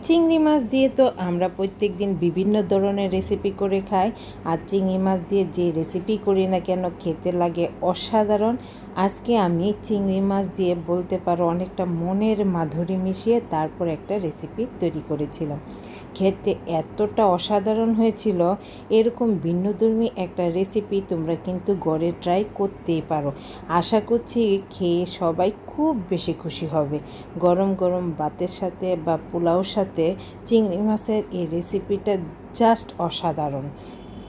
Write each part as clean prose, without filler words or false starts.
চিংড়ি মাছ দিয়ে তো আমরা প্রত্যেকদিন বিভিন্ন ধরনের রেসিপি করে খাই। আর চিংড়ি মাছ দিয়ে যে রেসিপি করি না কেন খেতে লাগে অসাধারণ। আজকে আমি চিংড়ি মাছ দিয়ে বলতে পারো অনেকটা মনের মাধুরী মিশিয়ে তারপর একটা রেসিপি তৈরি করেছিলাম। খেতে এতটা অসাধারণ হয়েছিল। এরকম ভিন্নধর্মী একটা রেসিপি তোমরা কিন্তু ঘরে ট্রাই করতেই পারো। আশা করছি খেয়ে সবাই খুব বেশি খুশি হবে। গরম গরম ভাতের সাথে বা পোলাওর সাথে চিংড়ি মাছের এই রেসিপিটা জাস্ট অসাধারণ।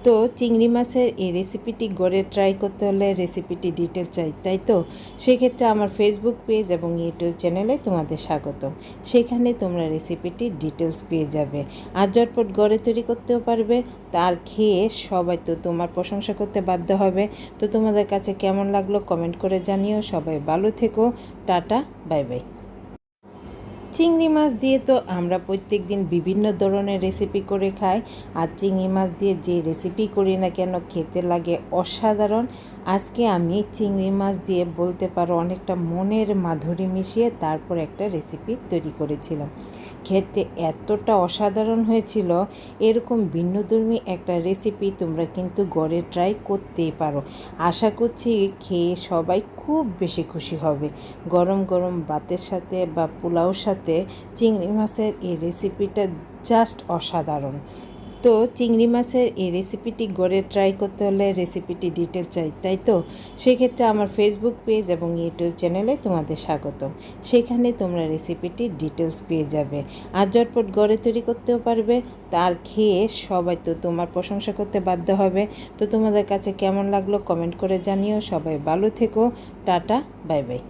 তো চিংড়ি মাছের এই রেসিপিটি ঘরে ট্রাই করতে হলে রেসিপিটি ডিটেল চাই, তাই তো? সেক্ষেত্রে আমার ফেসবুক পেজ এবং ইউটিউব চ্যানেলে তোমাদের স্বাগতম। সেখানে তোমরা রেসিপিটি ডিটেলস পেয়ে যাবে। আর ঝটপট ঘরে তৈরি করতেও পারবে। তার খেয়ে সবাই তো তোমার প্রশংসা করতে বাধ্য হবে। তো তোমাদের কাছে কেমন লাগলো কমেন্ট করে জানিও। সবাই ভালো থেকো। Tata, bye bye. চিংড়ি মাছ দিয়ে তো আমরা প্রত্যেকদিন বিভিন্ন ধরনের রেসিপি করে খাই। আর চিংড়ি মাছ দিয়ে যে রেসিপি করি না কেন খেতে লাগে অসাধারণ। আজকে আমি চিংড়ি মাছ দিয়ে বলতে পারো অনেকটা মনের মাধুরী মিশিয়ে তারপর একটা রেসিপি তৈরি করেছিলাম। খেতে এতটা অসাধারণ হয়েছিল। এরকম ভিন্নধর্মী একটা রেসিপি তোমরা কিন্তু ঘরে ট্রাই করতেই পারো। আশা করছি খেয়ে সবাই খুব বেশি খুশি হবে। গরম গরম ভাতের সাথে বা পোলাওর সাথে চিংড়ি মাছের এই রেসিপিটা জাস্ট অসাধারণ। তো চিংড়ি মাছের এই রেসিপিটি ঘরে ট্রাই করতে হলে রেসিপিটি ডিটেল চাই, তাই তো? সেক্ষেত্রে আমার ফেসবুক পেজ এবং ইউটিউব চ্যানেলে তোমাদের স্বাগতম। সেখানে তোমরা রেসিপিটি ডিটেলস পেয়ে যাবে। আর ঝটপট ঘরে তৈরি করতেও পারবে। তার খেয়ে সবাই তো তোমার প্রশংসা করতে বাধ্য হবে। তো তোমাদের কাছে কেমন লাগলো কমেন্ট করে জানিও। সবাই ভালো থেকো। Tata, bye bye.